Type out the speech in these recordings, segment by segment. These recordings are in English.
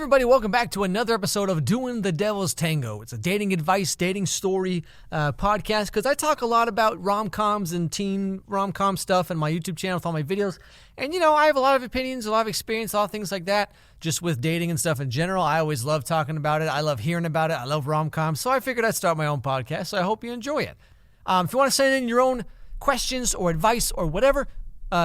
everybody, welcome back to another episode of Doin the Devil's Tango. It's a dating advice, dating story podcast because I talk a lot about rom-coms and teen rom-com stuff on my YouTube channel with all my videos. And, I have a lot of opinions, a lot of experience, a lot of things like that, just with dating and stuff in general. I always love talking about it. I love hearing about it. I love rom-coms. So I figured I'd start my own podcast, so I hope you enjoy it. If you want to send in your own questions or advice or whatever,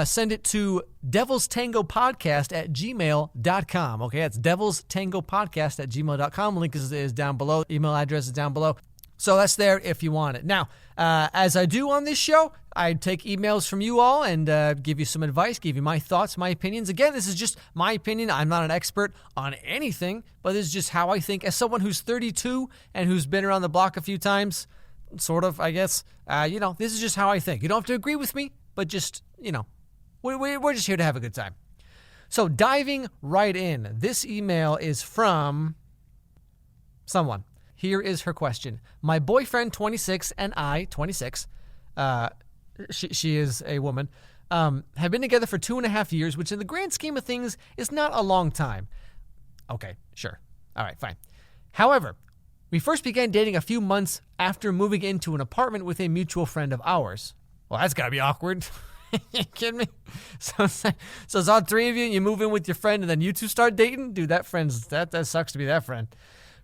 send it to devilstangopodcast@gmail.com. Okay, that's devilstangopodcast@gmail.com. Link is down below. Email address is down below. So that's there if you want it. Now, as I do on this show, I take emails from you all and give you some advice, give you my thoughts, my opinions. Again, this is just my opinion. I'm not an expert on anything, but this is just how I think. As someone who's 32 and who's been around the block a few times, sort of, I guess, this is just how I think. You don't have to agree with me, but just, we're just here to have a good time. So diving right in, this email is from someone. Here is her question. My boyfriend, 26, and I, 26, she is a woman, have been together for 2.5 years, which in the grand scheme of things is not a long time. Okay, sure. All right, fine. However, we first began dating a few months after moving into an apartment with a mutual friend of ours. Well, that's got to be awkward. You kidding me? So it's all three of you, and you move in with your friend, and then you two start dating? Dude, that sucks to be that friend.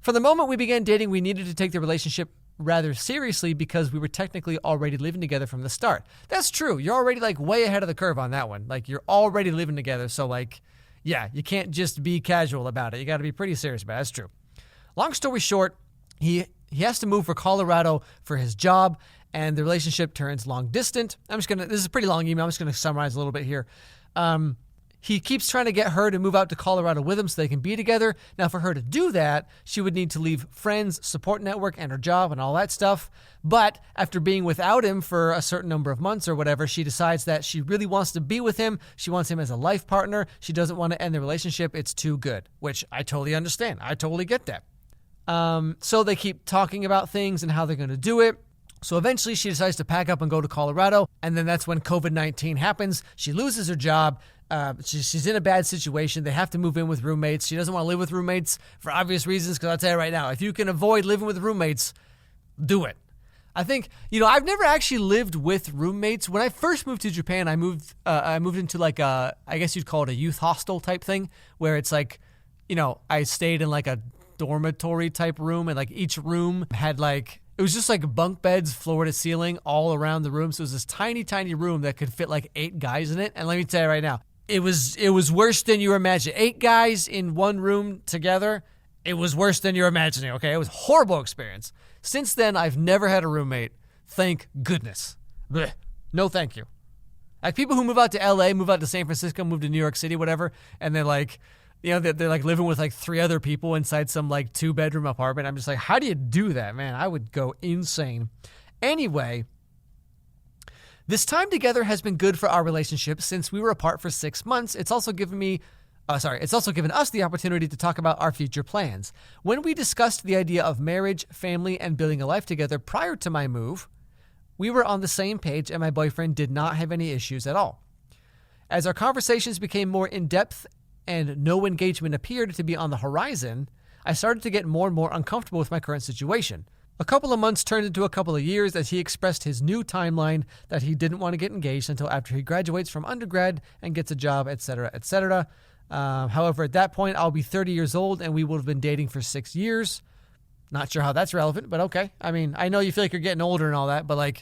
From the moment we began dating, we needed to take the relationship rather seriously because we were technically already living together from the start. That's true. You're already way ahead of the curve on that one. You're already living together, so yeah, you can't just be casual about it. You got to be pretty serious about it. That's true. Long story short, he has to move for Colorado for his job, and the relationship turns long distant. This is a pretty long email. I'm just going to summarize a little bit here. He keeps trying to get her to move out to Colorado with him so they can be together. Now, for her to do that, she would need to leave friends, support network, and her job and all that stuff. But after being without him for a certain number of months or whatever, she decides that she really wants to be with him. She wants him as a life partner. She doesn't want to end the relationship. It's too good, which I totally understand. I totally get that. So they keep talking about things and how they're going to do it. So eventually she decides to pack up and go to Colorado, and then that's when COVID-19 happens. She loses her job. She's in a bad situation. They have to move in with roommates. She doesn't want to live with roommates for obvious reasons, because I'll tell you right now, if you can avoid living with roommates, do it. I think, I've never actually lived with roommates. When I first moved to Japan, I moved into I guess you'd call it a youth hostel type thing, where it's I stayed in a dormitory type room, and each room had it was just bunk beds, floor to ceiling, all around the room. So it was this tiny, tiny room that could fit 8 guys in it. And let me tell you right now, it was worse than you imagine. 8 guys in one room together, it was worse than you're imagining, okay? It was a horrible experience. Since then, I've never had a roommate. Thank goodness. Blech. No thank you. People who move out to LA, move out to San Francisco, move to New York City, whatever, and they're they're living with 3 other people inside some 2-bedroom apartment. I'm just how do you do that, man? I would go insane. Anyway, this time together has been good for our relationship since we were apart for 6 months. It's also given us the opportunity to talk about our future plans. When we discussed the idea of marriage, family, and building a life together prior to my move, we were on the same page, and my boyfriend did not have any issues at all. As our conversations became more in-depth and no engagement appeared to be on the horizon, I started to get more and more uncomfortable with my current situation. A couple of months turned into a couple of years as he expressed his new timeline that he didn't want to get engaged until after he graduates from undergrad and gets a job, etc., etc. However, at that point, I'll be 30 years old and we will have been dating for 6 years. Not sure how that's relevant, but okay. I mean, I know you feel like you're getting older and all that, but I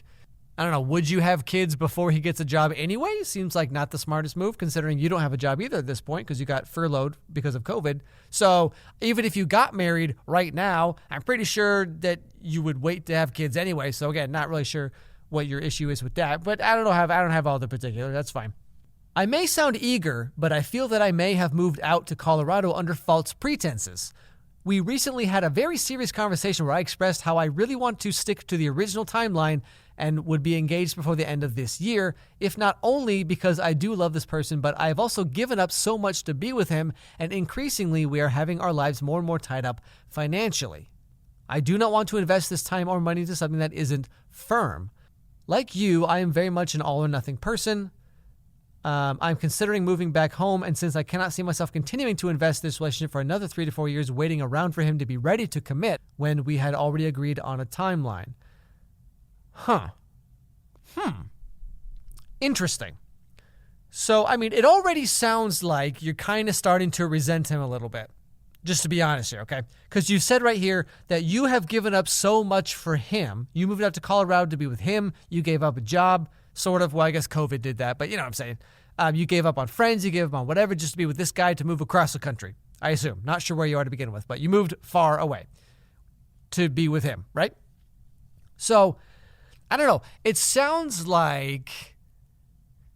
don't know, would you have kids before he gets a job anyway? Seems like not the smartest move, considering you don't have a job either at this point because you got furloughed because of COVID. So even if you got married right now, I'm pretty sure that you would wait to have kids anyway. So again, not really sure what your issue is with that, but I don't have all the particulars. That's fine. I may sound eager, but I feel that I may have moved out to Colorado under false pretenses. We recently had a very serious conversation where I expressed how I really want to stick to the original timeline and would be engaged before the end of this year, if not only because I do love this person, but I have also given up so much to be with him, and increasingly we are having our lives more and more tied up financially. I do not want to invest this time or money into something that isn't firm. Like you, I am very much an all-or-nothing person. I'm considering moving back home, and since I cannot see myself continuing to invest in this relationship for another 3 to 4 years, waiting around for him to be ready to commit when we had already agreed on a timeline. Interesting. So, I mean, it already sounds like you're kind of starting to resent him a little bit, just to be honest here, okay? Because you said right here that you have given up so much for him. You moved out to Colorado to be with him. You gave up a job, sort of. Well, I guess COVID did that, but you know what I'm saying. You gave up on friends, you gave up on whatever, just to be with this guy, to move across the country, I assume. Not sure where you are to begin with, but you moved far away to be with him, right? So, I don't know. It sounds like...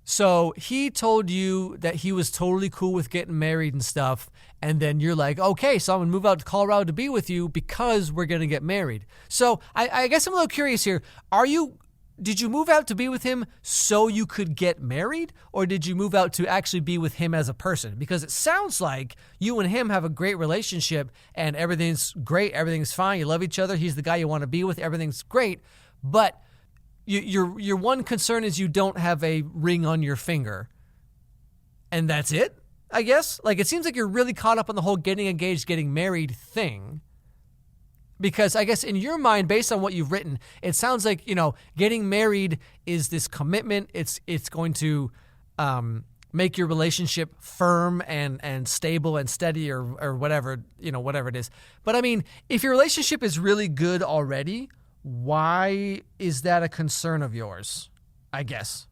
So he told you that he was totally cool with getting married and stuff, and then you're like, okay, so I'm going to move out to Colorado to be with you because we're going to get married. So I guess I'm a little curious here. Did you move out to be with him so you could get married, or did you move out to actually be with him as a person? Because it sounds like you and him have a great relationship and everything's great, everything's fine, you love each other, he's the guy you want to be with, everything's great, but your one concern is you don't have a ring on your finger. And that's it, I guess? Like, it seems like you're really caught up on the whole getting engaged, getting married thing. Because I guess in your mind, based on what you've written, it sounds like, getting married is this commitment. It's going to make your relationship firm and stable and steady or whatever, whatever it is. But I mean, if your relationship is really good already, why is that a concern of yours, I guess?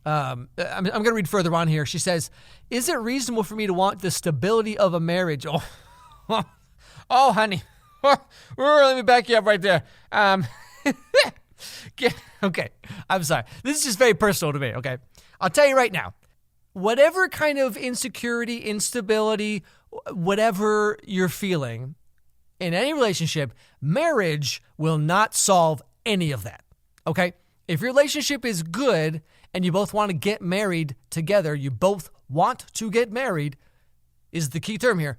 I'm going to read further on here. She says, is it reasonable for me to want the stability of a marriage? Oh, honey. Let me back you up right there. Okay, I'm sorry. This is just very personal to me, okay? I'll tell you right now, whatever kind of insecurity, instability, whatever you're feeling in any relationship, marriage will not solve any of that, okay? If your relationship is good and you both want to get married together, you both want to get married is the key term here,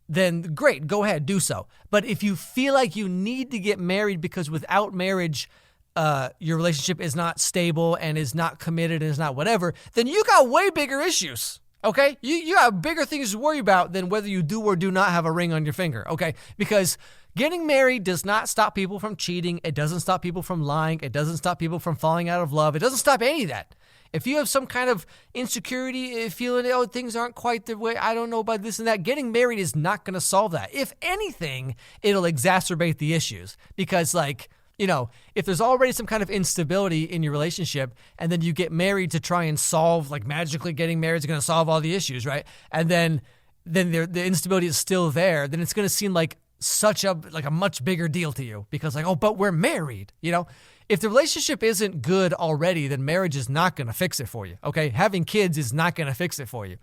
then great, go ahead, do so. But if you feel like you need to get married because without marriage, your relationship is not stable and is not committed and is not whatever, then you got way bigger issues. Okay, you have bigger things to worry about than whether you do or do not have a ring on your finger, okay? Because getting married does not stop people from cheating. It doesn't stop people from lying. It doesn't stop people from falling out of love. It doesn't stop any of that. If you have some kind of insecurity, feeling, things aren't quite the way, I don't know about this and that, getting married is not going to solve that. If anything, it'll exacerbate the issues. Because, if there's already some kind of instability in your relationship and then you get married to try and solve, magically getting married is going to solve all the issues, right? And then the instability is still there, then it's going to seem like such a much bigger deal to you because but we're married, If the relationship isn't good already, then marriage is not going to fix it for you, okay? Having kids is not going to fix it for you.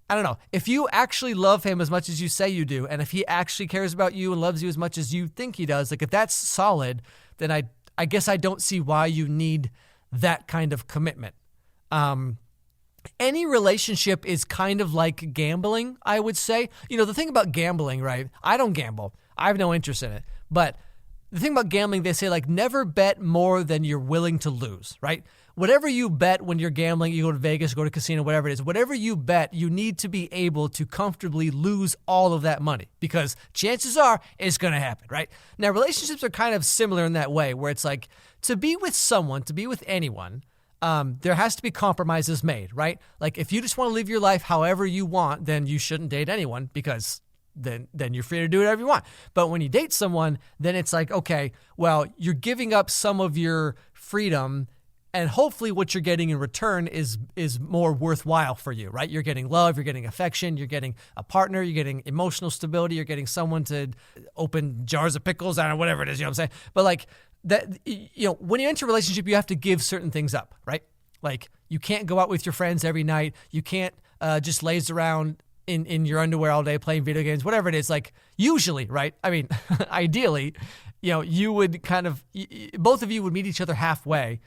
I don't know. If you actually love him as much as you say you do, and if he actually cares about you and loves you as much as you think he does, if that's solid, then I guess I don't see why you need that kind of commitment. Any relationship is kind of like gambling, I would say. The thing about gambling, right? I don't gamble. I have no interest in it. But the thing about gambling, they say never bet more than you're willing to lose, right? Whatever you bet when you're gambling, you go to Vegas, go to casino, whatever it is, whatever you bet, you need to be able to comfortably lose all of that money because chances are it's going to happen, right? Now, relationships are kind of similar in that way where it's to be with someone, to be with anyone, there has to be compromises made, right? If you just want to live your life however you want, then you shouldn't date anyone because then you're free to do whatever you want. But when you date someone, then it's okay, well, you're giving up some of your freedom and hopefully what you're getting in return is more worthwhile for you, right? You're getting love, you're getting affection, you're getting a partner, you're getting emotional stability, you're getting someone to open jars of pickles, I don't know, whatever it is, you know what I'm saying? But that, when you enter a relationship, you have to give certain things up, right? You can't go out with your friends every night. You can't just laze around in your underwear all day playing video games, whatever it is. Usually, right? I mean, ideally, you would both of you would meet each other halfway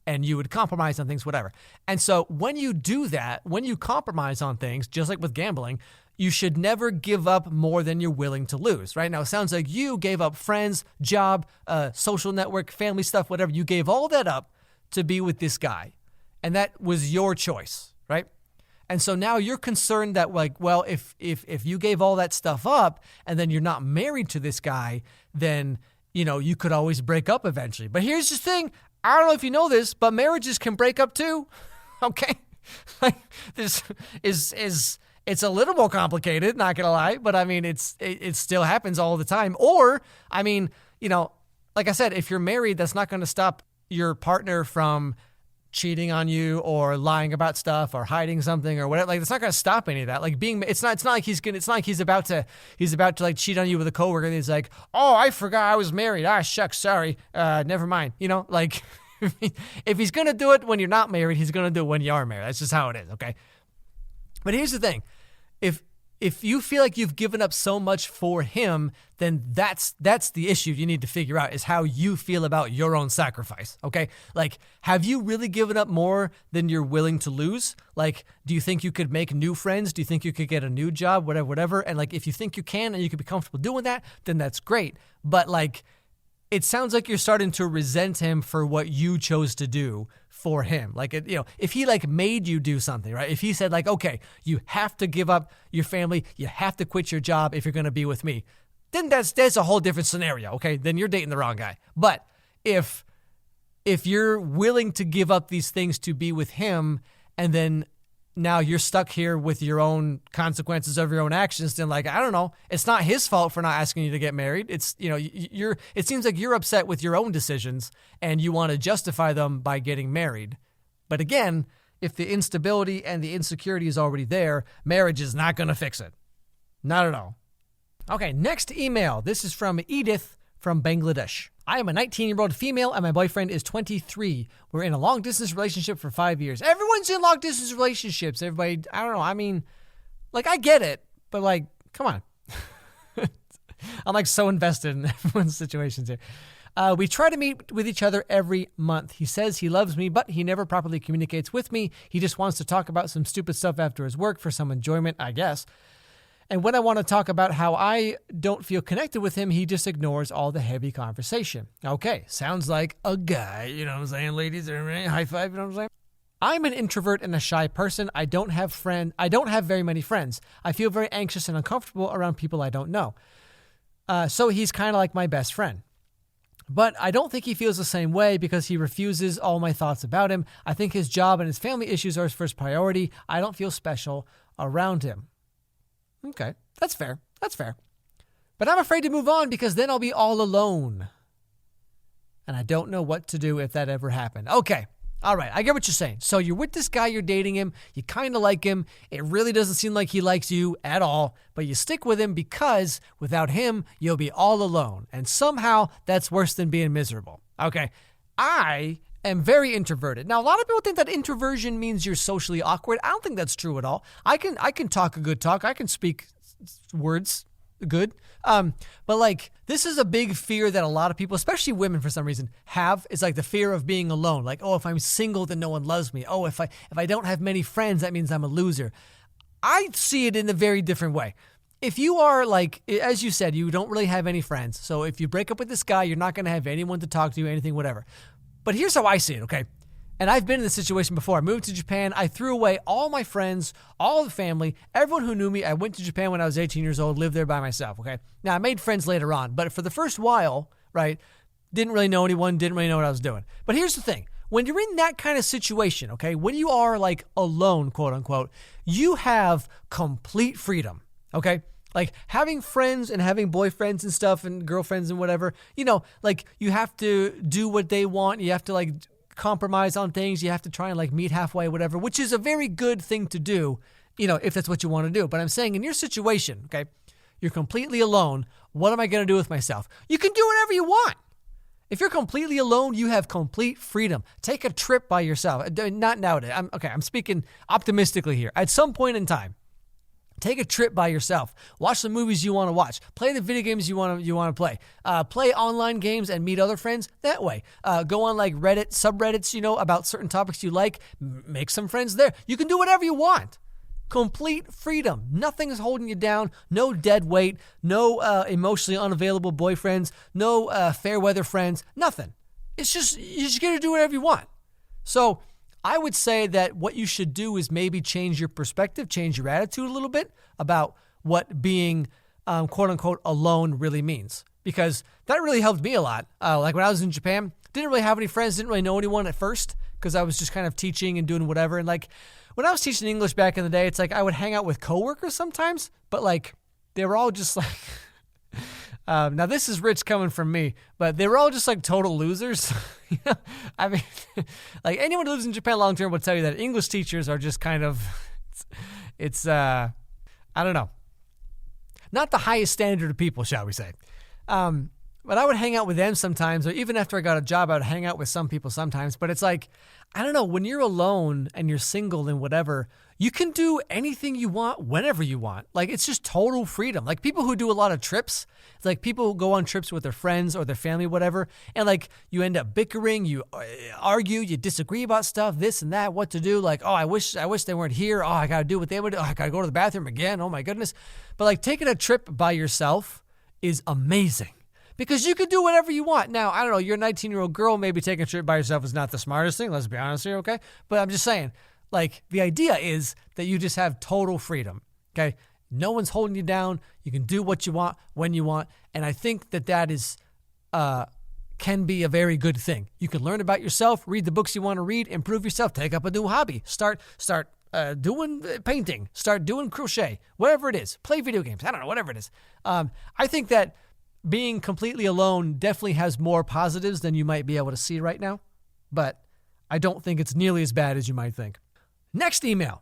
and you would compromise on things, whatever. And so when you do that, when you compromise on things, just like with gambling, you should never give up more than you're willing to lose, right? Now, it sounds like you gave up friends, job, social network, family stuff, whatever. You gave all that up to be with this guy. and that was your choice, right? And so now you're concerned that, like, well, if you gave all that stuff up and then you're not married to this guy, then, you could always break up eventually. But here's the thing. I don't know if you know this, but marriages can break up too. Okay? Like, this it's a little more complicated, not gonna lie, but I mean, it still happens all the time. Or, I mean, like I said, if you're married, that's not gonna stop your partner from cheating on you or lying about stuff or hiding something or whatever. Like, it's not going to stop any of that. Like, it's not like he's about to like cheat on you with a coworker. And he's like, oh, I forgot I was married. Ah, shucks. Sorry. Never mind. Like, if he's going to do it when you're not married, he's going to do it when you are married. That's just how it is. Okay. But here's the thing. If you feel like you've given up so much for him, then that's the issue you need to figure out, is how you feel about your own sacrifice, okay? Like, have you really given up more than you're willing to lose? Like, do you think you could make new friends? Do you think you could get a new job, whatever? And, like, if you think you can and you could be comfortable doing that, then that's great. But, like, it sounds like you're starting to resent him for what you chose to do for him. Like, if he like made you do something, right? If he said like, okay, you have to give up your family, you have to quit your job if you're going to be with me, then that's a whole different scenario. Okay. Then you're dating the wrong guy. But if you're willing to give up these things to be with him, and then now you're stuck here with your own consequences of your own actions, then, like, I don't know, it's not his fault for not asking you to get married. It's, it seems like you're upset with your own decisions and you want to justify them by getting married. But again, if the instability and the insecurity is already there, marriage is not going to fix it. Not at all. Okay, next email. This is from Edith from Bangladesh. I am a 19-year-old female and my boyfriend is 23. We're in a long-distance relationship for 5 years. Everyone's in long-distance relationships. Everybody, I don't know. I mean, like, I get it, but, like, come on. I'm, like, so invested in everyone's situations here. We try to meet with each other every month. He says he loves me, but he never properly communicates with me. He just wants to talk about some stupid stuff after his work for some enjoyment, I guess. And when I want to talk about how I don't feel connected with him, he just ignores all the heavy conversation. Okay, sounds like a guy, you know what I'm saying, ladies? High five, you know what I'm saying? I'm an introvert and a shy person. I don't have very many friends. I feel very anxious and uncomfortable around people I don't know. So he's kind of like my best friend. But I don't think he feels the same way because he refuses all my thoughts about him. I think his job and his family issues are his first priority. I don't feel special around him. Okay, that's fair. But I'm afraid to move on because then I'll be all alone. And I don't know what to do if that ever happened. Okay, all right, I get what you're saying. So you're with this guy, you're dating him, you kind of like him. It really doesn't seem like he likes you at all, but you stick with him because without him, you'll be all alone. And somehow that's worse than being miserable. Okay, I am very introverted. Now, a lot of people think that introversion means you're socially awkward. I don't think that's true at all. I can talk a good talk. I can speak words good. But like, this is a big fear that a lot of people, especially women for some reason, have. It's like the fear of being alone. Like, oh, if I'm single, then no one loves me. Oh, if I don't have many friends, that means I'm a loser. I see it in a very different way. If you are like, as you said, you don't really have any friends. So if you break up with this guy, you're not going to have anyone to talk to, anything, whatever. But here's how I see it, okay? And I've been in this situation before. I moved to Japan. I threw away all my friends, all the family, everyone who knew me. I went to Japan when I was 18 years old, lived there by myself, okay? Now, I made friends later on, but for the first while, right, didn't really know anyone, didn't really know what I was doing. But here's the thing. When you're in that kind of situation, okay, when you are like alone, quote unquote, you have complete freedom, okay? Like having friends and having boyfriends and stuff and girlfriends and whatever, like you have to do what they want. You have to like compromise on things. You have to try and like meet halfway, whatever, which is a very good thing to do, if that's what you want to do. But I'm saying in your situation, okay, you're completely alone. What am I going to do with myself? You can do whatever you want. If you're completely alone, you have complete freedom. Take a trip by yourself. Not nowadays. I'm speaking optimistically here. At some point in time, take a trip by yourself. Watch the movies you want to watch. Play the video games you want to play. Play online games and meet other friends that way. Go on like Reddit, subreddits, about certain topics you like. Make some friends there. You can do whatever you want. Complete freedom. Nothing is holding you down. No dead weight. No emotionally unavailable boyfriends. No fair weather friends. Nothing. It's just, you just get to do whatever you want. So I would say that what you should do is maybe change your perspective, change your attitude a little bit about what being quote unquote alone really means. Because that really helped me a lot. Like when I was in Japan, didn't really have any friends, didn't really know anyone at first because I was just kind of teaching and doing whatever. And like when I was teaching English back in the day, it's like I would hang out with coworkers sometimes, but like they were all just like, now this is rich coming from me, but they were all just like total losers. You know? I mean, like anyone who lives in Japan long term will tell you that English teachers are just kind of, it's I don't know, not the highest standard of people, shall we say. But I would hang out with them sometimes, or even after I got a job, I would hang out with some people sometimes. But it's like, I don't know, when you're alone and you're single and whatever, you can do anything you want whenever you want. Like, it's just total freedom. Like, people who do a lot of trips, it's like people who go on trips with their friends or their family, whatever, and like you end up bickering, you argue, you disagree about stuff, this and that, what to do. Like, oh, I wish they weren't here. Oh, I got to do what they would do. Oh, I got to go to the bathroom again. Oh, my goodness. But like taking a trip by yourself is amazing. Because you can do whatever you want. Now, I don't know, you're a 19-year-old girl, maybe taking a trip by yourself is not the smartest thing, let's be honest here, okay? But I'm just saying, like, the idea is that you just have total freedom, okay? No one's holding you down. You can do what you want, when you want, and I think that is, can be a very good thing. You can learn about yourself, read the books you want to read, improve yourself, take up a new hobby, start doing painting, start doing crochet, whatever it is, play video games, I don't know, whatever it is. I think that being completely alone definitely has more positives than you might be able to see right now, but I don't think it's nearly as bad as you might think. Next email.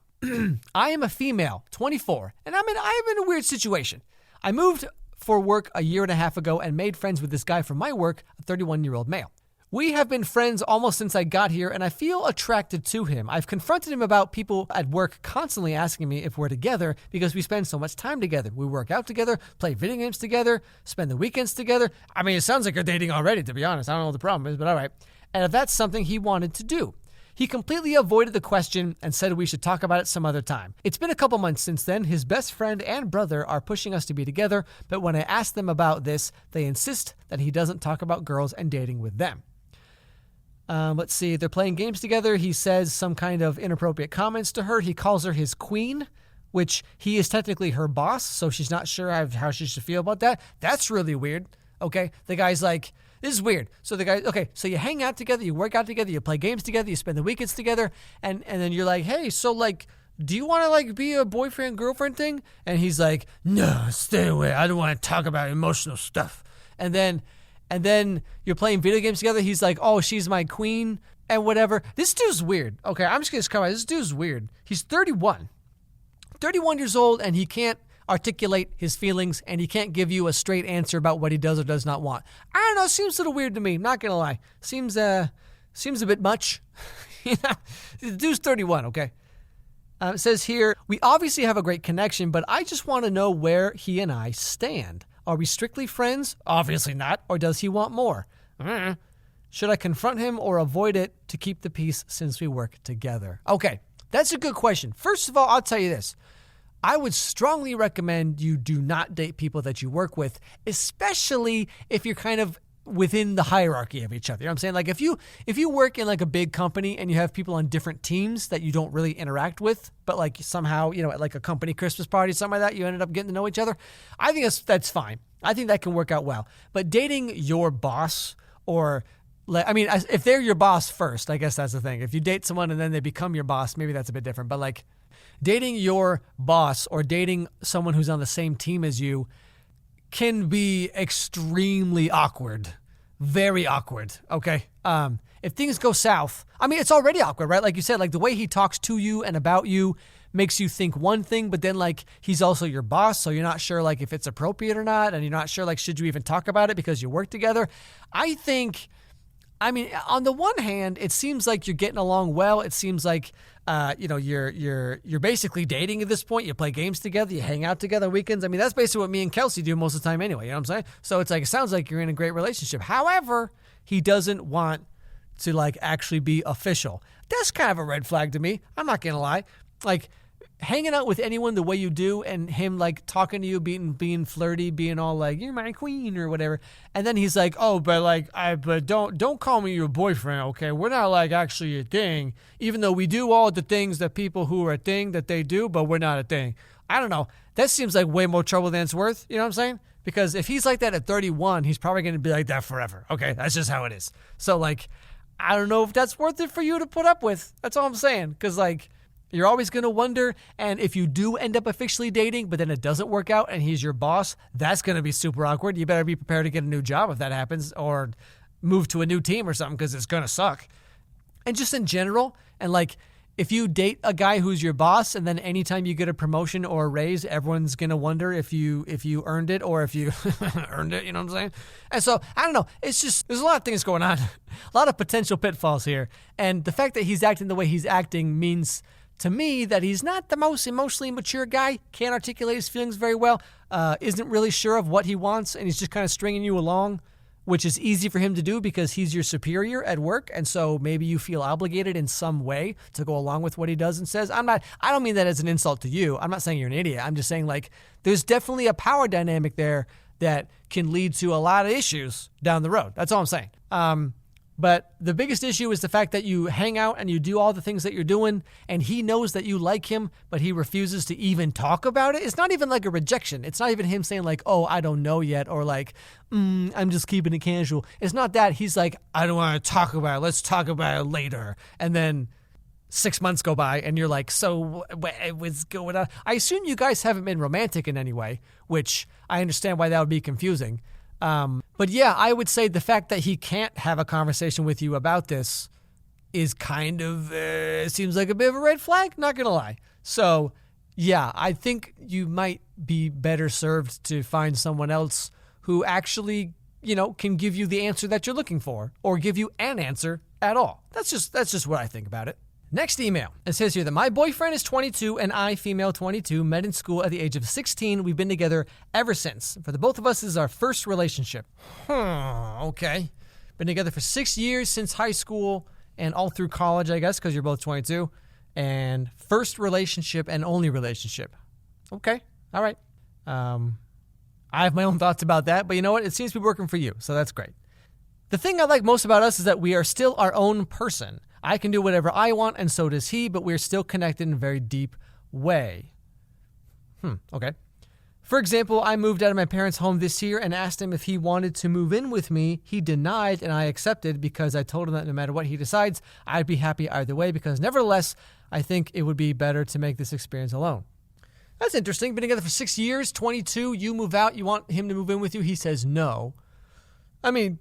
I am a female, 24, and I'm in a weird situation. I moved for work a year and a half ago and made friends with this guy from my work, a 31-year-old male. We have been friends almost since I got here, and I feel attracted to him. I've confronted him about people at work constantly asking me if we're together because we spend so much time together. We work out together, play video games together, spend the weekends together. I mean, it sounds like you're dating already, to be honest. I don't know what the problem is, but all right. And if that's something he wanted to do. He completely avoided the question and said we should talk about it some other time. It's been a couple months since then. His best friend and brother are pushing us to be together, but when I ask them about this, they insist that he doesn't talk about girls and dating with them. Let's see. They're playing games together. He says some kind of inappropriate comments to her. He calls her his queen, which he is technically her boss, so she's not sure how she should feel about that. That's really weird. Okay. The guy's like, this is weird. So the guy, okay, so you hang out together, you work out together, you play games together, you spend the weekends together, and then you're like, hey, so like, do you want to like be a boyfriend-girlfriend thing? And he's like, no, stay away. I don't want to talk about emotional stuff. And then you're playing video games together. He's like, oh, she's my queen and whatever. This dude's weird. Okay, I'm just going to come out. This dude's weird. He's 31 years old, and he can't articulate his feelings, and he can't give you a straight answer about what he does or does not want. I don't know. Seems a little weird to me. Not going to lie. Seems a bit much. You know, the dude's 31, okay? It says here, we obviously have a great connection, but I just want to know where he and I stand. Are we strictly friends? Obviously not. Or does he want more? Should I confront him or avoid it to keep the peace since we work together? Okay, that's a good question. First of all, I'll tell you this. I would strongly recommend you do not date people that you work with, especially if you're kind of within the hierarchy of each other. You know what I'm saying? Like if you work in like a big company and you have people on different teams that you don't really interact with, but like somehow, you know, at like a company Christmas party, something like that, you ended up getting to know each other. I think that's fine. I think that can work out well. But dating your boss or if they're your boss first, I guess that's the thing. If you date someone and then they become your boss, maybe that's a bit different. But like dating your boss or dating someone who's on the same team as you can be extremely awkward. Very awkward, okay? If things go south, I mean, it's already awkward, right? Like you said, like the way he talks to you and about you makes you think one thing, but then like he's also your boss, so you're not sure like if it's appropriate or not, and you're not sure like should you even talk about it because you work together. I mean, on the one hand, it seems like you're getting along well. It seems like, you're basically dating at this point. You play games together. You hang out together on weekends. I mean, that's basically what me and Kelsey do most of the time anyway. You know what I'm saying? So it's like, it sounds like you're in a great relationship. However, he doesn't want to like actually be official. That's kind of a red flag to me. I'm not going to lie. Like hanging out with anyone the way you do and him like talking to you, being flirty, being all like, you're my queen or whatever. And then he's like, oh, but don't call me your boyfriend. Okay. We're not like actually a thing, even though we do all the things that people who are a thing that they do, but we're not a thing. I don't know. That seems like way more trouble than it's worth. You know what I'm saying? Because if he's like that at 31, he's probably going to be like that forever. Okay. That's just how it is. So like, I don't know if that's worth it for you to put up with. That's all I'm saying. Because like, you're always going to wonder, and if you do end up officially dating, but then it doesn't work out and he's your boss, that's going to be super awkward. You better be prepared to get a new job if that happens or move to a new team or something because it's going to suck. And just in general, and like if you date a guy who's your boss and then anytime you get a promotion or a raise, everyone's going to wonder if you earned it or if you earned it, you know what I'm saying? And so, I don't know. It's just, there's a lot of things going on, a lot of potential pitfalls here. And the fact that he's acting the way he's acting means to me that he's not the most emotionally mature guy, can't articulate his feelings very well, isn't really sure of what he wants, and he's just kind of stringing you along, which is easy for him to do because he's your superior at work, and so maybe you feel obligated in some way to go along with what he does and says. I don't mean that as an insult to you. I'm not saying you're an idiot. I'm just saying like there's definitely a power dynamic there that can lead to a lot of issues down the road. That's all I'm saying. But the biggest issue is the fact that you hang out and you do all the things that you're doing, and he knows that you like him, but he refuses to even talk about it. It's not even like a rejection. It's not even him saying like, oh, I don't know yet, or like, I'm just keeping it casual. It's not that. He's like, I don't want to talk about it. Let's talk about it later. And then 6 months go by and you're like, so what's going on? I assume you guys haven't been romantic in any way, which I understand why that would be confusing. But yeah, I would say the fact that he can't have a conversation with you about this is kind of, seems like a bit of a red flag, not going to lie. So yeah, I think you might be better served to find someone else who actually, you know, can give you the answer that you're looking for or give you an answer at all. That's just what I think about it. Next email. It says here that my boyfriend is 22 and I, female 22, met in school at the age of 16. We've been together ever since. For the both of us, this is our first relationship. Okay. Been together for 6 years since high school and all through college, I guess, because you're both 22. And first relationship and only relationship. Okay. All right. I have my own thoughts about that, but you know what? It seems to be working for you, so that's great. The thing I like most about us is that we are still our own person. I can do whatever I want, and so does he, but we're still connected in a very deep way. Okay. For example, I moved out of my parents' home this year and asked him if he wanted to move in with me. He denied, and I accepted because I told him that no matter what he decides, I'd be happy either way because nevertheless, I think it would be better to make this experience alone. That's interesting. Been together for 6 years, 22, you move out, you want him to move in with you. He says no. I mean,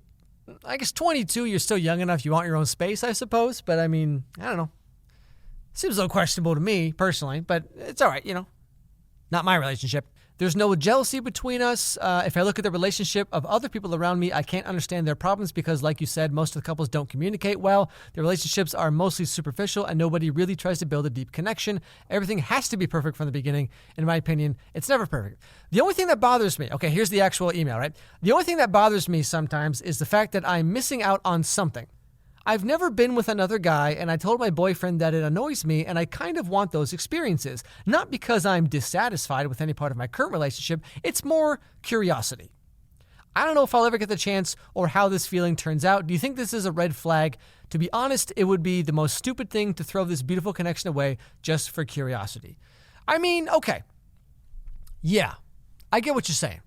I guess 22, you're still young enough. You want your own space, I suppose. But I mean, I don't know. Seems a little questionable to me personally, but it's all right, you know. Not my relationship. There's no jealousy between us. If I look at the relationship of other people around me, I can't understand their problems because, like you said, most of the couples don't communicate well. Their relationships are mostly superficial and nobody really tries to build a deep connection. Everything has to be perfect from the beginning. In my opinion, it's never perfect. The only thing that bothers me, okay, here's the actual email, right? The only thing that bothers me sometimes is the fact that I'm missing out on something. I've never been with another guy, and I told my boyfriend that it annoys me, and I kind of want those experiences. Not because I'm dissatisfied with any part of my current relationship, it's more curiosity. I don't know if I'll ever get the chance or how this feeling turns out. Do you think this is a red flag? To be honest, it would be the most stupid thing to throw this beautiful connection away just for curiosity. I mean, okay. Yeah, I get what you're saying.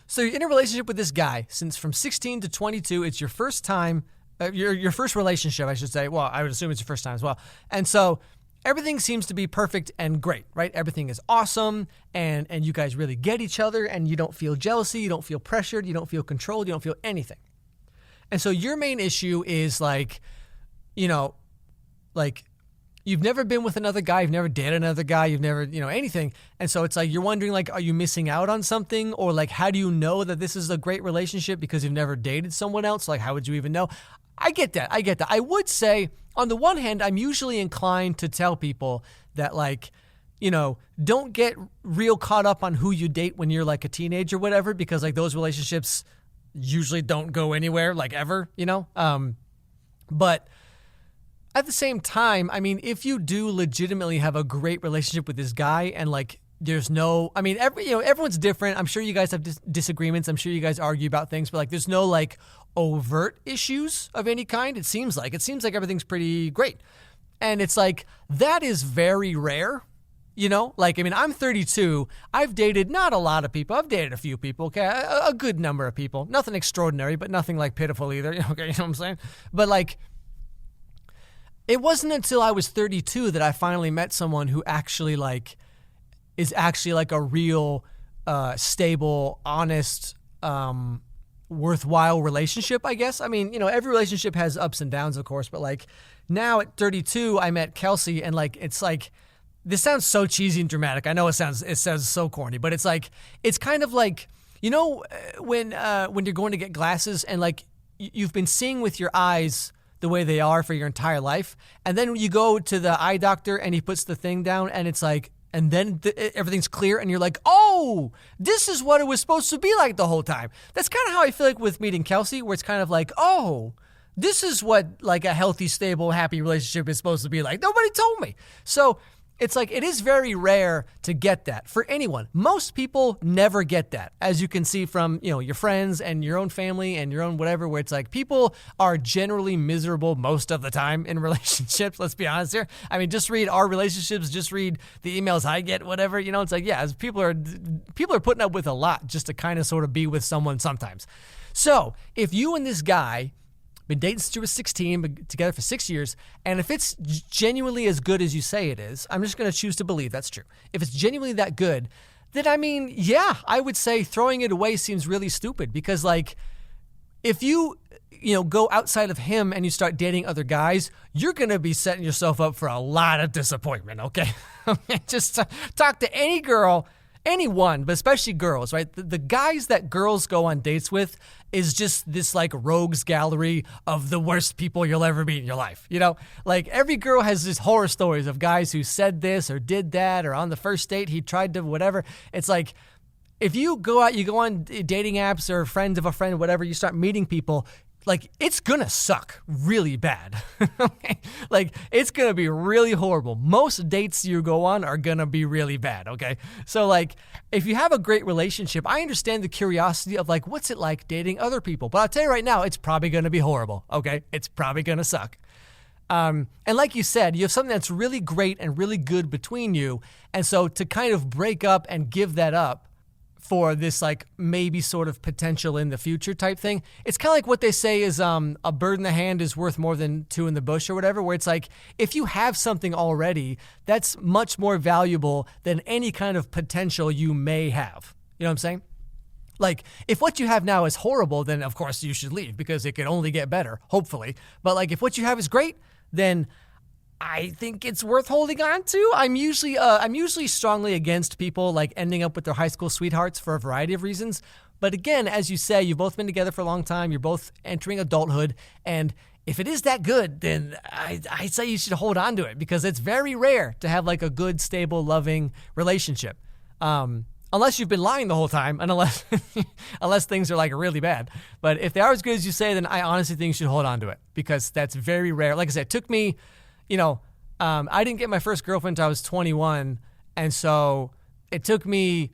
So you're in a relationship with this guy since from 16 to 22. It's your first time. Your first relationship, I should say. Well, I would assume it's your first time as well. And so everything seems to be perfect and great, right? Everything is awesome, and you guys really get each other, and you don't feel jealousy, you don't feel pressured, you don't feel controlled, you don't feel anything. And so your main issue is like, you know, like you've never been with another guy, you've never dated another guy, you've never, you know, anything. And so it's like you're wondering, like, are you missing out on something? Or like, how do you know that this is a great relationship because you've never dated someone else? Like, how would you even know? I get that. I would say, on the one hand, I'm usually inclined to tell people that, like, you know, don't get real caught up on who you date when you're like a teenager or whatever, because like those relationships usually don't go anywhere, like ever, you know? But at the same time, I mean, if you do legitimately have a great relationship with this guy and like there's no, I mean, everyone's different. I'm sure you guys have disagreements. I'm sure you guys argue about things, but like there's no like overt issues of any kind. It seems like everything's pretty great. And it's like, that is very rare. You know, like, I mean, I'm 32. I've dated not a lot of people. I've dated a few people, okay? A good number of people. Nothing extraordinary, but nothing, like, pitiful either, okay? You know what I'm saying? But, like, it wasn't until I was 32 that I finally met someone who actually, like, is actually, like, a real, stable, honest, worthwhile relationship, I guess. I mean, you know, every relationship has ups and downs, of course, but, like, now at 32, I met Kelsey, and, like, it's, like, this sounds so cheesy and dramatic. I know it sounds so corny, but it's like, it's kind of like, you know, when you're going to get glasses and like you've been seeing with your eyes the way they are for your entire life, and then you go to the eye doctor and he puts the thing down and it's like, and then everything's clear and you're like, oh, this is what it was supposed to be like the whole time. That's kind of how I feel like with meeting Kelsey, where it's kind of like, oh, this is what like a healthy, stable, happy relationship is supposed to be like. Nobody told me. So it's like, it is very rare to get that for anyone. Most people never get that, as you can see from, you know, your friends and your own family and your own whatever, where it's like people are generally miserable most of the time in relationships. Let's be honest here. I mean, just read our relationships, just read the emails I get, whatever, you know, it's like, yeah, as people are putting up with a lot just to kind of sort of be with someone sometimes. So if you and this guy been dating since you were 16, been together for 6 years, and if it's genuinely as good as you say it is, I'm just going to choose to believe that's true. If it's genuinely that good, then I mean, yeah, I would say throwing it away seems really stupid because like, if you go outside of him and you start dating other guys, you're going to be setting yourself up for a lot of disappointment, okay? Just talk to any girl, anyone, but especially girls, right? The guys that girls go on dates with is just this like rogues gallery of the worst people you'll ever meet in your life. You know, like every girl has these horror stories of guys who said this or did that, or on the first date, he tried to whatever. It's like, if you go out, you go on dating apps or friends of a friend, whatever, you start meeting people, like it's gonna suck really bad. Okay? Like it's gonna be really horrible. Most dates you go on are gonna be really bad, okay? So like if you have a great relationship, I understand the curiosity of like, what's it like dating other people? But I'll tell you right now, it's probably gonna be horrible, okay? It's probably gonna suck. And like you said, you have something that's really great and really good between you. And so to kind of break up and give that up for this like maybe sort of potential in the future type thing. It's kind of like what they say is a bird in the hand is worth more than two in the bush or whatever, where it's like if you have something already, that's much more valuable than any kind of potential you may have. You know what I'm saying? Like if what you have now is horrible, then of course you should leave because it could only get better, hopefully. But like if what you have is great, then I think it's worth holding on to. I'm usually strongly against people like ending up with their high school sweethearts for a variety of reasons. But again, as you say, you've both been together for a long time. You're both entering adulthood. And if it is that good, then I say you should hold on to it because it's very rare to have like a good, stable, loving relationship. Unless you've been lying the whole time and unless things are like really bad. But if they are as good as you say, then I honestly think you should hold on to it because that's very rare. Like I said, it took me, I didn't get my first girlfriend until I was 21. And so it took me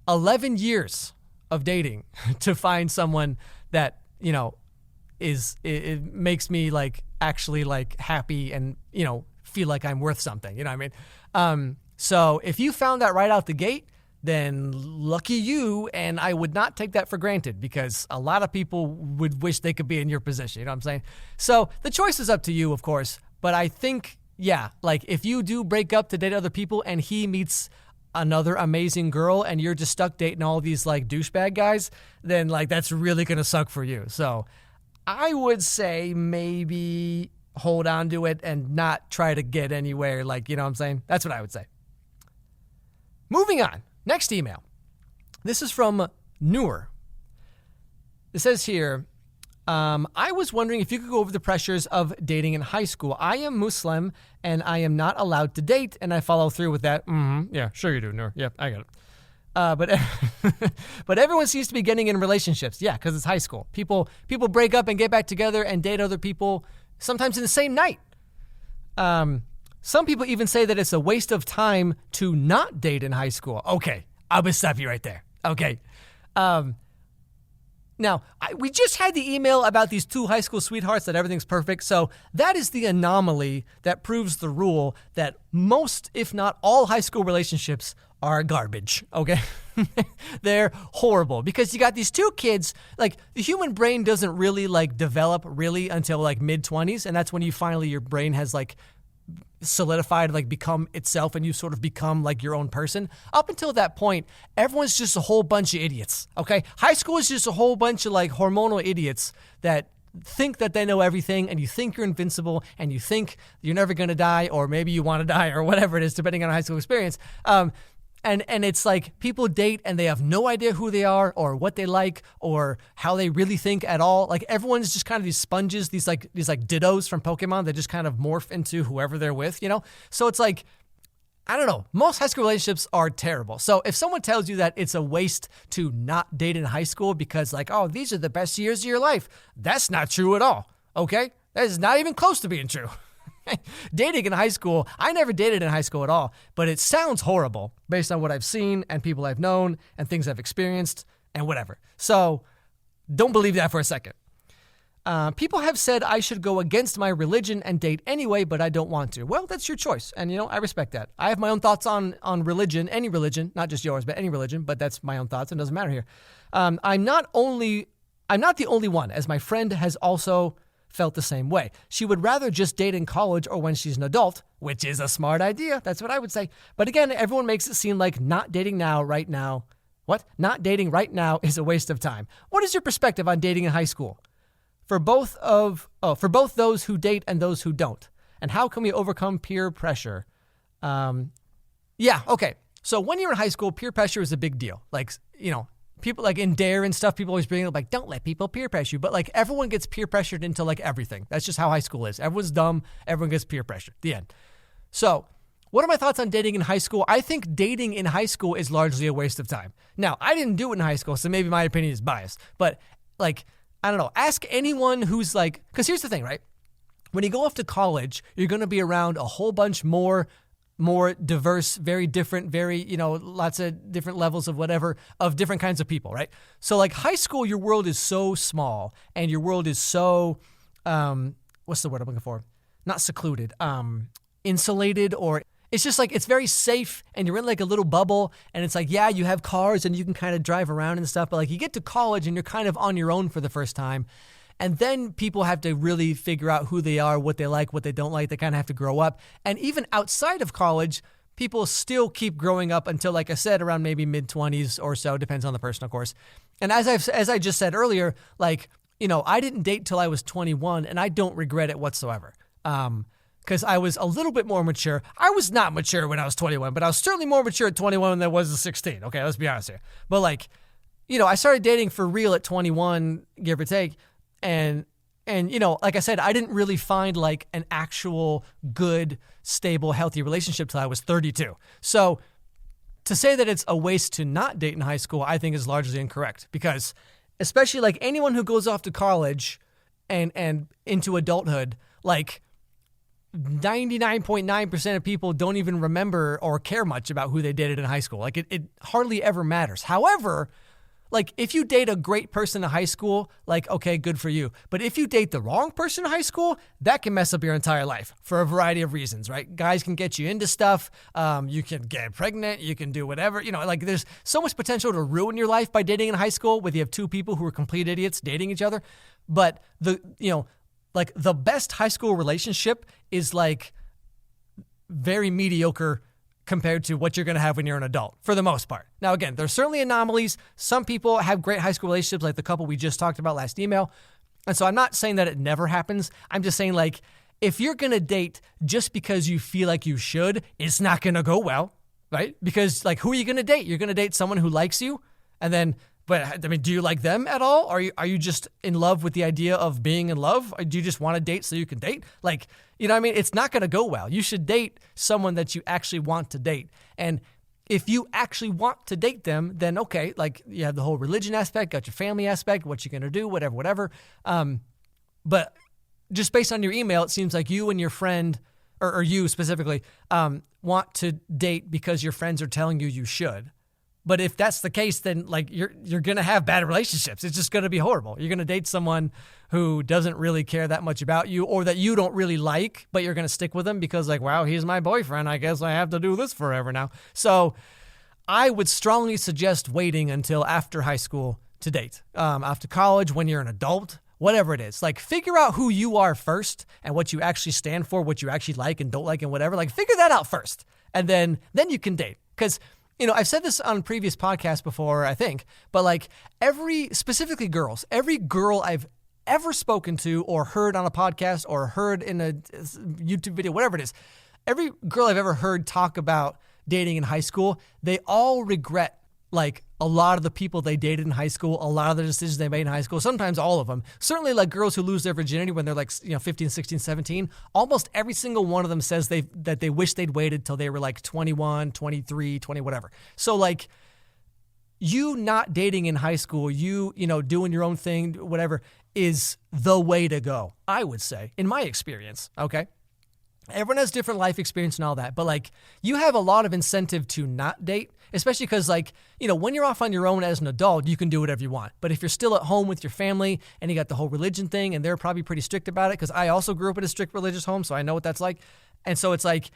11 years of dating to find someone that, it makes me like actually like happy and, feel like I'm worth something. You know what I mean? So if you found that right out the gate, then lucky you, and I would not take that for granted because a lot of people would wish they could be in your position. You know what I'm saying? So the choice is up to you, of course. But I think, yeah, like if you do break up to date other people and he meets another amazing girl and you're just stuck dating all these like douchebag guys, then like that's really going to suck for you. So I would say maybe hold on to it and not try to get anywhere. Like, you know what I'm saying? That's what I would say. Moving on. Next email. This is from Noor. It says here, I was wondering if you could go over the pressures of dating in high school. I am Muslim and I am not allowed to date, and I follow through with that. Yeah, sure you do, Noor. Yeah, I got it. But everyone seems to be getting in relationships. Yeah, because it's high school. People break up and get back together and date other people sometimes in the same night. Some people even say that it's a waste of time to not date in high school. Okay, I'm going to stop you right there. Okay. Now, we just had the email about these two high school sweethearts that everything's perfect. So that is the anomaly that proves the rule that most, if not all, high school relationships are garbage, okay? They're horrible because you got these two kids, like the human brain doesn't really like develop really until like mid-20s. And that's when you finally, your brain has like solidified, like become itself, and you sort of become like your own person. Up until that point, everyone's just a whole bunch of idiots, okay? High school is just a whole bunch of like hormonal idiots that think that they know everything, and you think you're invincible, and you think you're never going to die, or maybe you want to die, or whatever it is, depending on high school experience. And it's like people date and they have no idea who they are or what they like or how they really think at all. Like everyone's just kind of these sponges, these dittos from Pokemon that just kind of morph into whoever they're with, you know? So it's like, I don't know. Most high school relationships are terrible. So if someone tells you that it's a waste to not date in high school because like, oh, these are the best years of your life, that's not true at all, okay? That is not even close to being true. Dating in high school, I never dated in high school at all, but it sounds horrible based on what I've seen and people I've known and things I've experienced and whatever. So don't believe that for a second. People have said I should go against my religion and date anyway, but I don't want to. Well, that's your choice. And, you know, I respect that. I have my own thoughts on religion, any religion, not just yours, but any religion, but that's my own thoughts. It doesn't matter here. I'm not the only one, as my friend has also felt the same way. She would rather just date in college or when she's an adult, which is a smart idea. That's what I would say. But again, everyone makes it seem like not dating right now is a waste of time. What is your perspective on dating in high school? For both those who date and those who don't. And how can we overcome peer pressure? Okay. So when you're in high school, peer pressure is a big deal. Like, you know, people like in Dare and stuff, people always bring up like, don't let people peer pressure you. But like everyone gets peer pressured into like everything. That's just how high school is. Everyone's dumb. Everyone gets peer pressured. The end. So what are my thoughts on dating in high school? I think dating in high school is largely a waste of time. Now, I didn't do it in high school, so maybe my opinion is biased. But like, I don't know. Ask anyone who's like, because here's the thing, right? When you go off to college, you're going to be around a whole bunch more diverse, very different, very, you know, lots of different levels of whatever, of different kinds of people, right? So like high school, your world is so small and your world is so, what's the word I'm looking for? Not secluded, insulated, or it's just like, it's very safe and you're in like a little bubble and it's like, yeah, you have cars and you can kind of drive around and stuff, but like you get to college and you're kind of on your own for the first time. And then people have to really figure out who they are, what they like, what they don't like. They kind of have to grow up. And even outside of college, people still keep growing up until, like I said, around maybe mid-20s or so. Depends on the person, of course. And as I just said earlier, like, you know, I didn't date till I was 21, and I don't regret it whatsoever. Because I was a little bit more mature. I was not mature when I was 21, but I was certainly more mature at 21 than I was at 16. Okay, let's be honest here. But like, you know, I started dating for real at 21, give or take. And you know, like I said, I didn't really find like an actual good, stable, healthy relationship till I was 32. So to say that it's a waste to not date in high school, I think is largely incorrect, because especially like anyone who goes off to college and into adulthood, like 99.9% of people don't even remember or care much about who they dated in high school. Like it hardly ever matters. However, like, if you date a great person in high school, like, okay, good for you. But if you date the wrong person in high school, that can mess up your entire life for a variety of reasons, right? Guys can get you into stuff. You can get pregnant. You can do whatever. You know, like, there's so much potential to ruin your life by dating in high school, whether you have two people who are complete idiots dating each other. But the best high school relationship is, like, very mediocre compared to what you're going to have when you're an adult, for the most part. Now, again, there's certainly anomalies. Some people have great high school relationships, like the couple we just talked about last email. And so I'm not saying that it never happens. I'm just saying, like, if you're going to date just because you feel like you should, it's not going to go well, right? Because, like, who are you going to date? You're going to date someone who likes you, and then, but, I mean, do you like them at all? Are you just in love with the idea of being in love? Or do you just want to date so you can date? Like, you know what I mean? It's not going to go well. You should date someone that you actually want to date. And if you actually want to date them, then okay, like, you have the whole religion aspect, got your family aspect, what you're going to do, whatever. But just based on your email, it seems like you and your friend, or you specifically, want to date because your friends are telling you you should. But if that's the case, then like you're going to have bad relationships. It's just going to be horrible. You're going to date someone who doesn't really care that much about you, or that you don't really like, but you're going to stick with him because like, wow, he's my boyfriend. I guess I have to do this forever now. So I would strongly suggest waiting until after high school to date. After college, when you're an adult, whatever it is, like figure out who you are first and what you actually stand for, what you actually like and don't like and whatever. Like figure that out first, and then you can date. Because I've said this on previous podcasts before, I think, but like specifically girls, every girl I've ever spoken to or heard on a podcast or heard in a YouTube video, whatever it is, every girl I've ever heard talk about dating in high school, they all regret like a lot of the people they dated in high school, a lot of the decisions they made in high school, sometimes all of them. Certainly like girls who lose their virginity when they're like 15, 16, 17, almost every single one of them says that they wish they'd waited till they were like 21, 23, 20, whatever. So like you not dating in high school, you doing your own thing, whatever, is the way to go, I would say, in my experience, okay? Everyone has different life experience and all that, but like you have a lot of incentive to not date, especially because like, when you're off on your own as an adult, you can do whatever you want. But if you're still at home with your family and you got the whole religion thing, and they're probably pretty strict about it, because I also grew up in a strict religious home, so I know what that's like. And so it's like,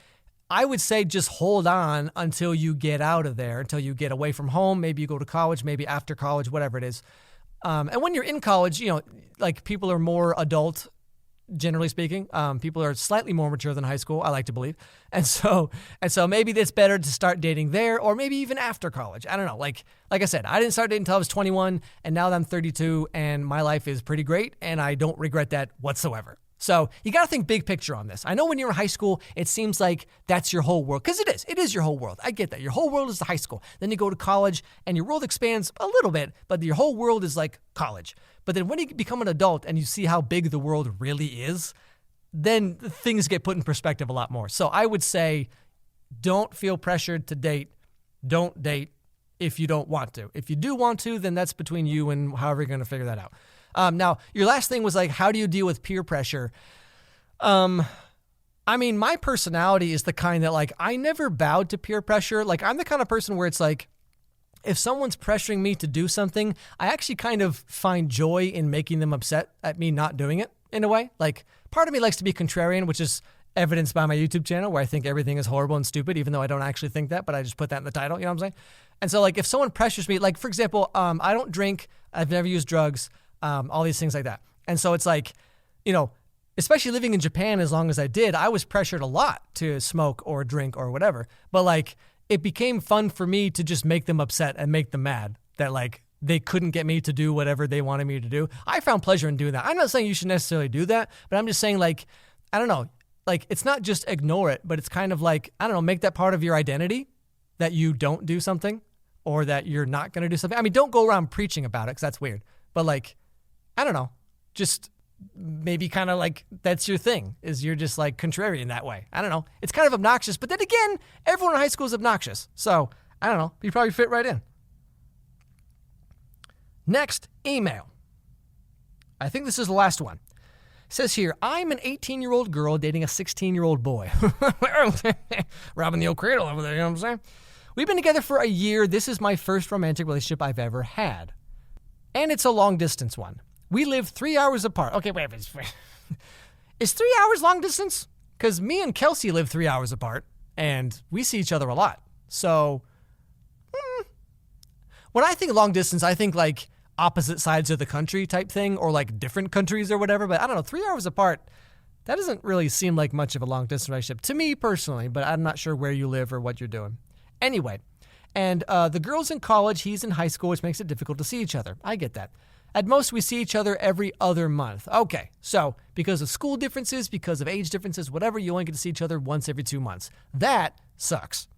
I would say just hold on until you get out of there, until you get away from home. Maybe you go to college, maybe after college, whatever it is. And when you're in college, like people are more adult. Generally speaking, people are slightly more mature than high school, I like to believe. And so maybe it's better to start dating there, or maybe even after college. I don't know. Like I said, I didn't start dating until I was 21, and now that I'm 32, and my life is pretty great, and I don't regret that whatsoever. So you got to think big picture on this. I know when you're in high school, it seems like that's your whole world, because it is. It is your whole world. I get that. Your whole world is the high school. Then you go to college, and your world expands a little bit, but your whole world is like college. But then when you become an adult and you see how big the world really is, then things get put in perspective a lot more. So I would say don't feel pressured to date. Don't date if you don't want to. If you do want to, then that's between you and however you're going to figure that out. Now, your last thing was like, how do you deal with peer pressure? My personality is the kind that like, I never bowed to peer pressure. Like I'm the kind of person where it's like, if someone's pressuring me to do something, I actually kind of find joy in making them upset at me not doing it in a way. Like part of me likes to be contrarian, which is evidenced by my YouTube channel where I think everything is horrible and stupid, even though I don't actually think that, but I just put that in the title, you know what I'm saying? And so like if someone pressures me, like for example, I don't drink, I've never used drugs, all these things like that. And so it's like, especially living in Japan as long as I did, I was pressured a lot to smoke or drink or whatever. But like, it became fun for me to just make them upset and make them mad that like they couldn't get me to do whatever they wanted me to do. I found pleasure in doing that. I'm not saying you should necessarily do that, but I'm just saying like, I don't know, like it's not just ignore it, but it's kind of like, I don't know, make that part of your identity that you don't do something or that you're not going to do something. I mean, don't go around preaching about it because that's weird, but like, I don't know, just maybe kind of like that's your thing, is you're just like contrarian that way. I don't know. It's kind of obnoxious, but then again, everyone in high school is obnoxious. So I don't know. You probably fit right in. Next, email. I think this is the last one. It says here, I'm an 18-year-old girl dating a 16-year-old boy. Robbing the old cradle over there, you know what I'm saying? We've been together for a year. This is my first romantic relationship I've ever had. And it's a long-distance one. We live 3 hours apart. Okay, wait. Is 3 hours long distance? Because me and Kelsey live 3 hours apart, and we see each other a lot. So, when I think long distance, I think like opposite sides of the country type thing, or like different countries or whatever. But I don't know, 3 hours apart, that doesn't really seem like much of a long distance relationship to me personally, but I'm not sure where you live or what you're doing. Anyway, and the girl's in college, he's in high school, which makes it difficult to see each other. I get that. At most, we see each other every other month. Okay, so because of school differences, because of age differences, whatever, you only get to see each other once every 2 months. That sucks.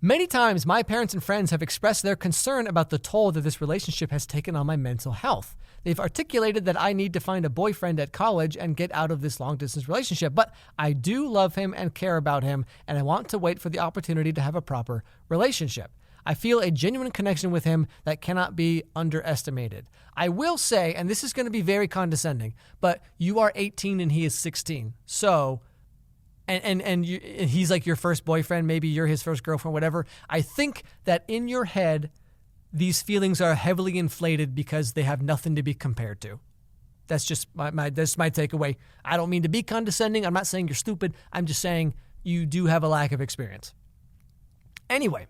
Many times, my parents and friends have expressed their concern about the toll that this relationship has taken on my mental health. They've articulated that I need to find a boyfriend at college and get out of this long-distance relationship, but I do love him and care about him, and I want to wait for the opportunity to have a proper relationship. I feel a genuine connection with him that cannot be underestimated. I will say, and this is going to be very condescending, but you are 18 and he is 16. So and he's like your first boyfriend, maybe you're his first girlfriend, whatever, I think that in your head, these feelings are heavily inflated because they have nothing to be compared to. That's just that's my takeaway. I don't mean to be condescending. I'm not saying you're stupid. I'm just saying you do have a lack of experience. Anyway,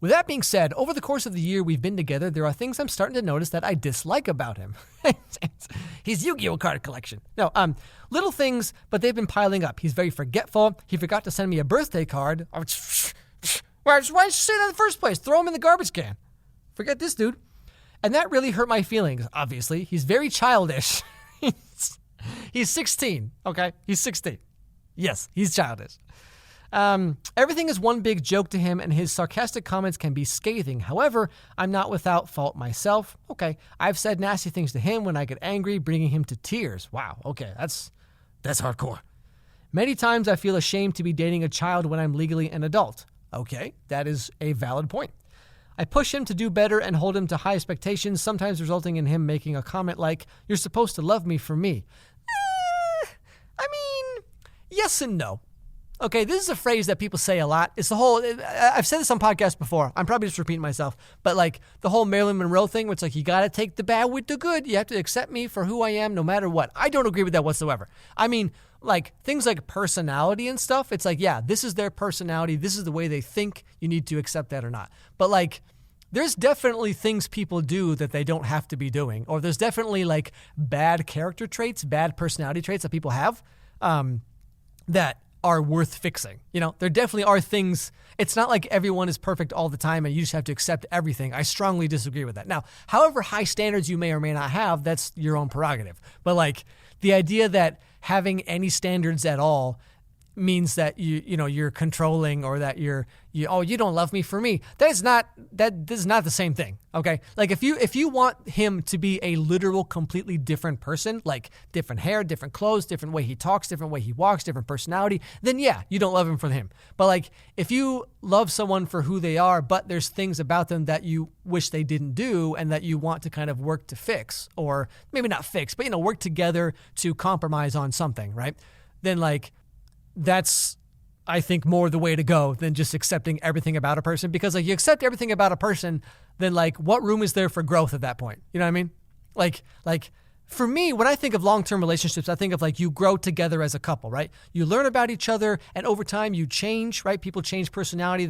with that being said, over the course of the year we've been together, there are things I'm starting to notice that I dislike about him. His Yu-Gi-Oh card collection. No, little things, but they've been piling up. He's very forgetful. He forgot to send me a birthday card. Why did you say that in the first place? Throw him in the garbage can. Forget this dude. And that really hurt my feelings, obviously. He's very childish. He's 16, okay? He's 16. Yes, he's childish. Everything is one big joke to him, and his sarcastic comments can be scathing. However, I'm not without fault myself. Okay, I've said nasty things to him when I get angry, bringing him to tears. Wow, okay, that's hardcore. Many times I feel ashamed to be dating a child when I'm legally an adult. Okay, that is a valid point. I push him to do better and hold him to high expectations, sometimes resulting in him making a comment like, "You're supposed to love me for me." I mean, yes and no. Okay, this is a phrase that people say a lot. It's the whole, I've said this on podcasts before. I'm probably just repeating myself. But like the whole Marilyn Monroe thing, where it's like, you got to take the bad with the good. You have to accept me for who I am no matter what. I don't agree with that whatsoever. I mean, like things like personality and stuff. It's like, yeah, this is their personality. This is the way they think. You need to accept that or not. But like, there's definitely things people do that they don't have to be doing. Or there's definitely like bad character traits, bad personality traits that people have that are worth fixing. You know, there definitely are things. It's not like everyone is perfect all the time and you just have to accept everything. I strongly disagree with that. Now, however high standards you may or may not have, that's your own prerogative. But like the idea that having any standards at all means that you're controlling, or that you don't love me for me. This is not the same thing. Okay? Like if you want him to be a literal completely different person, like different hair, different clothes, different way he talks, different way he walks, different personality, then yeah, you don't love him for him. But like if you love someone for who they are, but there's things about them that you wish they didn't do and that you want to kind of work to fix, or maybe not fix, but work together to compromise on something, right? Then like that's, I think, more the way to go than just accepting everything about a person. Because like you accept everything about a person, then like what room is there for growth at that point? You know what I mean? Like for me, when I think of long-term relationships, I think of like you grow together as a couple, right? You learn about each other, and over time you change, right? People change personality.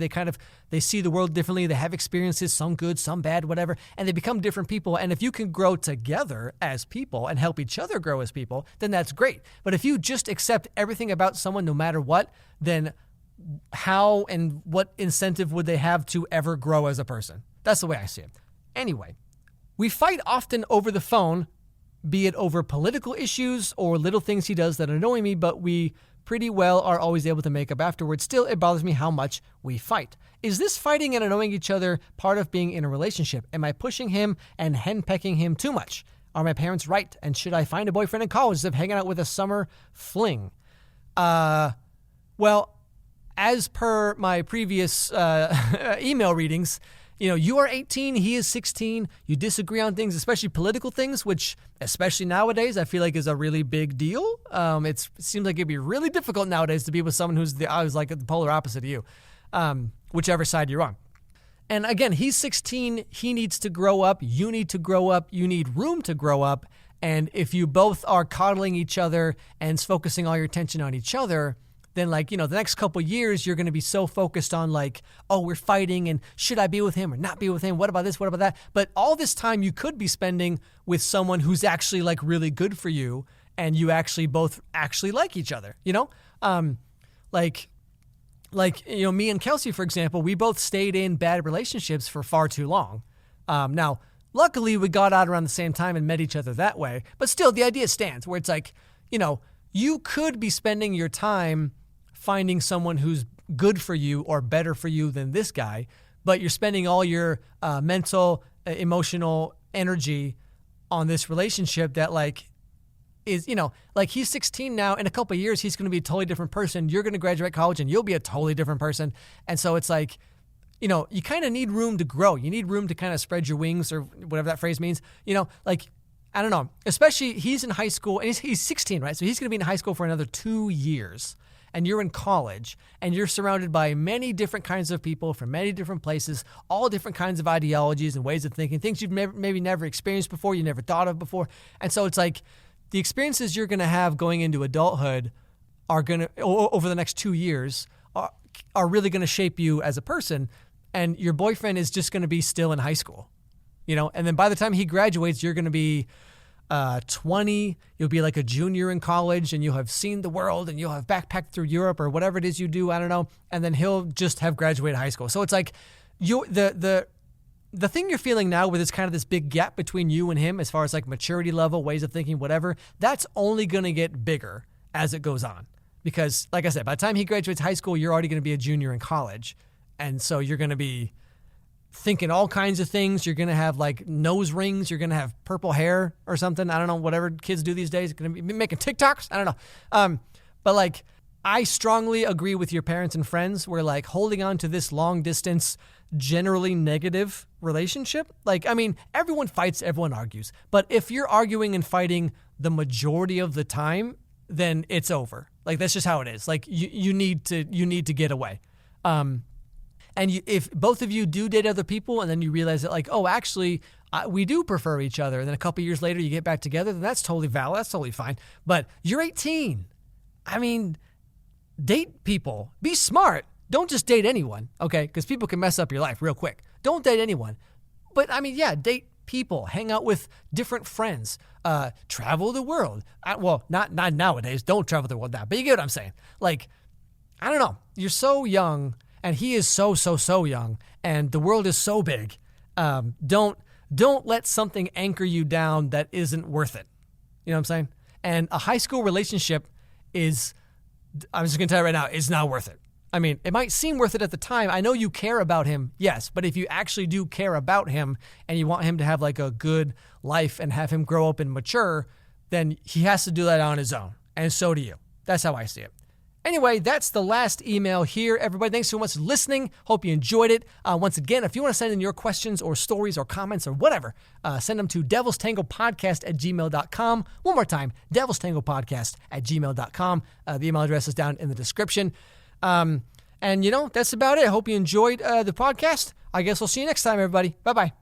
They see the world differently. They have experiences, some good, some bad, whatever, and they become different people. And if you can grow together as people and help each other grow as people, then that's great. But if you just accept everything about someone no matter what, then how and what incentive would they have to ever grow as a person? That's the way I see it. Anyway, we fight often over the phone, be it over political issues or little things he does that annoy me, but we pretty well are always able to make up afterwards. Still, it bothers me how much we fight. Is this fighting and annoying each other part of being in a relationship? Am I pushing him and henpecking him too much? Are my parents right? And should I find a boyfriend in college instead of hanging out with a summer fling? Well, as per my previous email readings, you are 18, he is 16. You disagree on things, especially political things, which, especially nowadays, I feel like is a really big deal. It seems like it'd be really difficult nowadays to be with someone who's like the polar opposite of you, whichever side you're on. And again, he's 16. He needs to grow up. You need to grow up. You need room to grow up. And if you both are coddling each other and focusing all your attention on each other, then like, the next couple of years, you're going to be so focused on like, oh, we're fighting and should I be with him or not be with him? What about this? What about that? But all this time you could be spending with someone who's actually like really good for you, and you actually both actually like each other, me and Kelsey, for example, we both stayed in bad relationships for far too long. Now, luckily we got out around the same time and met each other that way, but still the idea stands where it's like, you could be spending your time finding someone who's good for you or better for you than this guy, but you're spending all your mental, emotional energy on this relationship that like is, like he's 16 now. In a couple of years, he's going to be a totally different person. You're going to graduate college and you'll be a totally different person. And so it's like, you kind of need room to grow. You need room to kind of spread your wings, or whatever that phrase means, I don't know, especially he's in high school and he's 16, right? So he's going to be in high school for another 2 years. and you're in college and you're surrounded by many different kinds of people from many different places, all different kinds of ideologies and ways of thinking, things you've maybe never experienced before, you never thought of before. And so it's like the experiences you're going to have going into adulthood are going to, over the next 2 years, are really going to shape you as a person. And your boyfriend is just going to be still in high school, and then by the time he graduates, you're going to be 20, you'll be like a junior in college, and you'll have seen the world, and you'll have backpacked through Europe or whatever it is you do, I don't know, and then he'll just have graduated high school. So it's like the thing you're feeling now with this kind of this big gap between you and him as far as like maturity level, ways of thinking, whatever, that's only going to get bigger as it goes on. Because like I said, by the time he graduates high school, you're already going to be a junior in college. And so you're going to be thinking all kinds of things. You're going to have like nose rings. You're going to have purple hair or something. I don't know, whatever kids do these days. You're going to be making TikToks. I don't know. But like, I strongly agree with your parents and friends where like holding on to this long distance, generally negative relationship. Like, I mean, everyone fights, everyone argues. But if you're arguing and fighting the majority of the time, then it's over. Like, that's just how it is. Like, you need to get away. If both of you do date other people and then you realize that like, oh, actually, we do prefer each other, and then a couple years later you get back together, then that's totally valid. That's totally fine. But you're 18. I mean, date people. Be smart. Don't just date anyone, okay? Because people can mess up your life real quick. Don't date anyone. But, I mean, yeah, date people. Hang out with different friends. Travel the world. Well, not nowadays. Don't travel the world now. But you get what I'm saying. Like, I don't know. You're so young, and he is so young, and the world is so big. Don't let something anchor you down that isn't worth it. You know what I'm saying? And a high school relationship is, I'm just going to tell you right now, it's not worth it. I mean, it might seem worth it at the time. I know you care about him, yes, but if you actually do care about him and you want him to have like a good life and have him grow up and mature, then he has to do that on his own. And so do you. That's how I see it. Anyway, that's the last email here. Everybody, thanks so much for listening. Hope you enjoyed it. Once again, if you want to send in your questions or stories or comments or whatever, send them to devilstangopodcast@gmail.com. One more time, devilstangopodcast@gmail.com. The email address is down in the description. And that's about it. I hope you enjoyed the podcast. I guess we'll see you next time, everybody. Bye-bye.